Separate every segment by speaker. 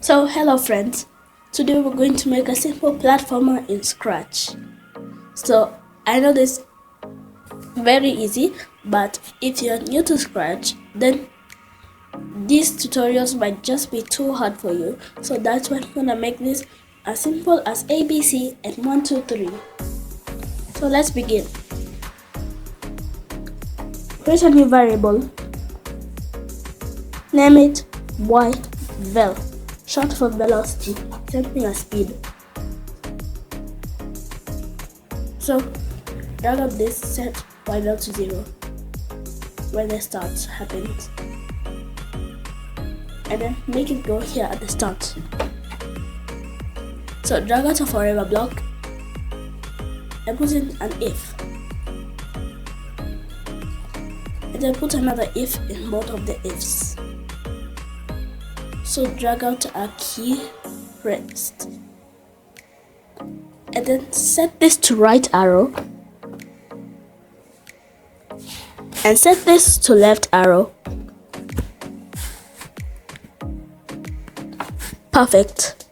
Speaker 1: So hello friends, today we're going to make a simple platformer in Scratch. So I know this very easy, but if you're new to Scratch, then these tutorials might just be too hard for you. So that's why I'm gonna make this as simple as ABC and 1, 2, 3. So let's begin. Create a new variable. Name it yvel, short for velocity, something as speed. So drag up this, set yvel to 0 when the start happens, and then make it go here at the start. So drag out a forever block and put in an if, and then put another if in both of the ifs. So drag out a key pressed, and then set this to right arrow and set this to left arrow. Perfect.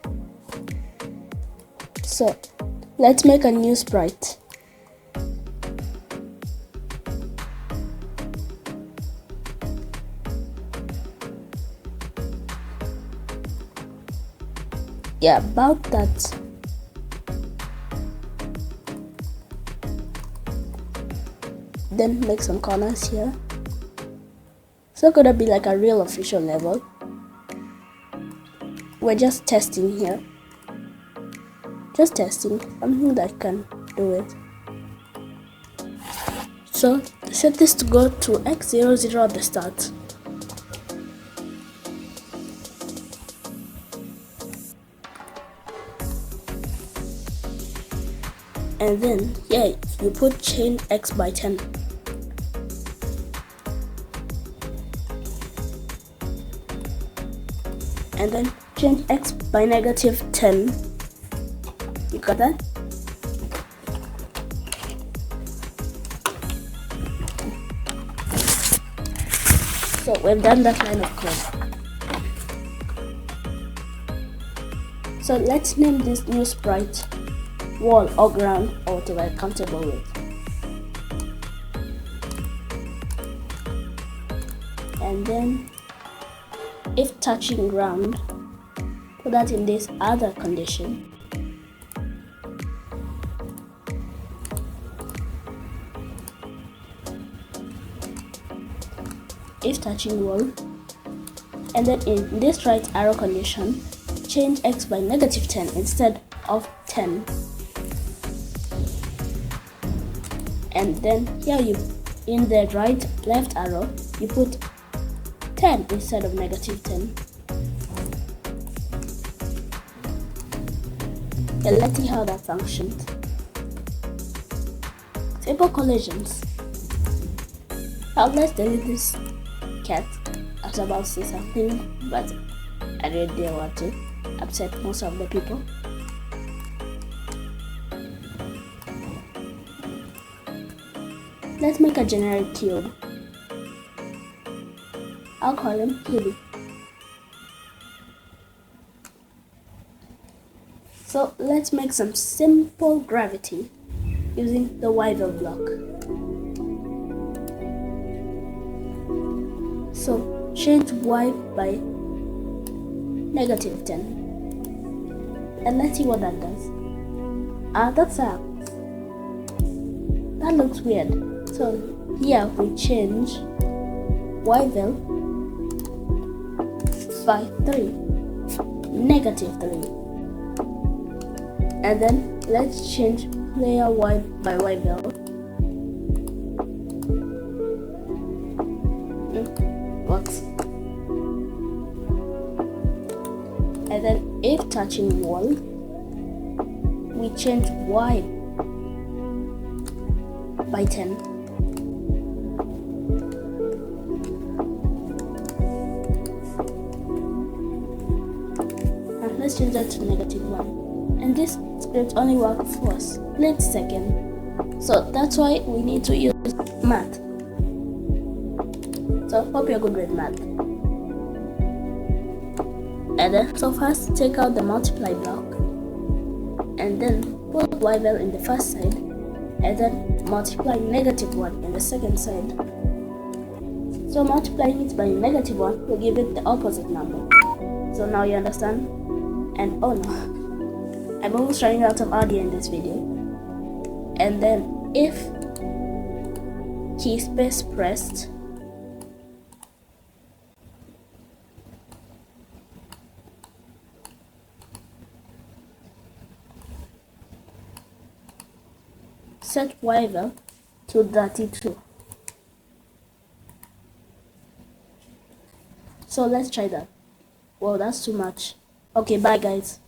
Speaker 1: So let's make a new sprite. Yeah, about that. Then make some corners here. So gonna be like a real official level. We're just testing here. Just testing something that can do it. So set this to go to x00 at the start. And then here you put change x by 10. And then change x by -10. You got that? So we've done that line of code. So let's name this new sprite wall or ground or whatever you're comfortable with. And then if touching ground, put that in this other condition. If touching wall, and then in this right arrow condition, change x by -10 instead of 10. And then here you, in the left arrow, you put 10 instead of -10. And let's see how that functions. Simple collisions. Now let's delete this cat. I was about to say something, but I really didn't want to upset most of the people. Let's make a generic cube. I'll call him Cubey. So let's make some simple gravity using the yvel block. So change y by -10. And let's see what that does. That looks weird. So here we change yvel by 3, -3. And then let's change player y by yvel. Works. And then if touching wall, we change y by 10. And let's change that to -1. And this script only works for a split second. So that's why we need to use math. So hope you're good with math. And then, so first take out the multiply block, and then put y value in the first side, and then multiply -1 in the second side. So multiplying it by -1 will give it the opposite number. So now you understand? And oh no, I'm almost running out of audio in this video. And then if key space pressed, set y value to 32. So let's try that. Well, that's too much. Okay, bye guys.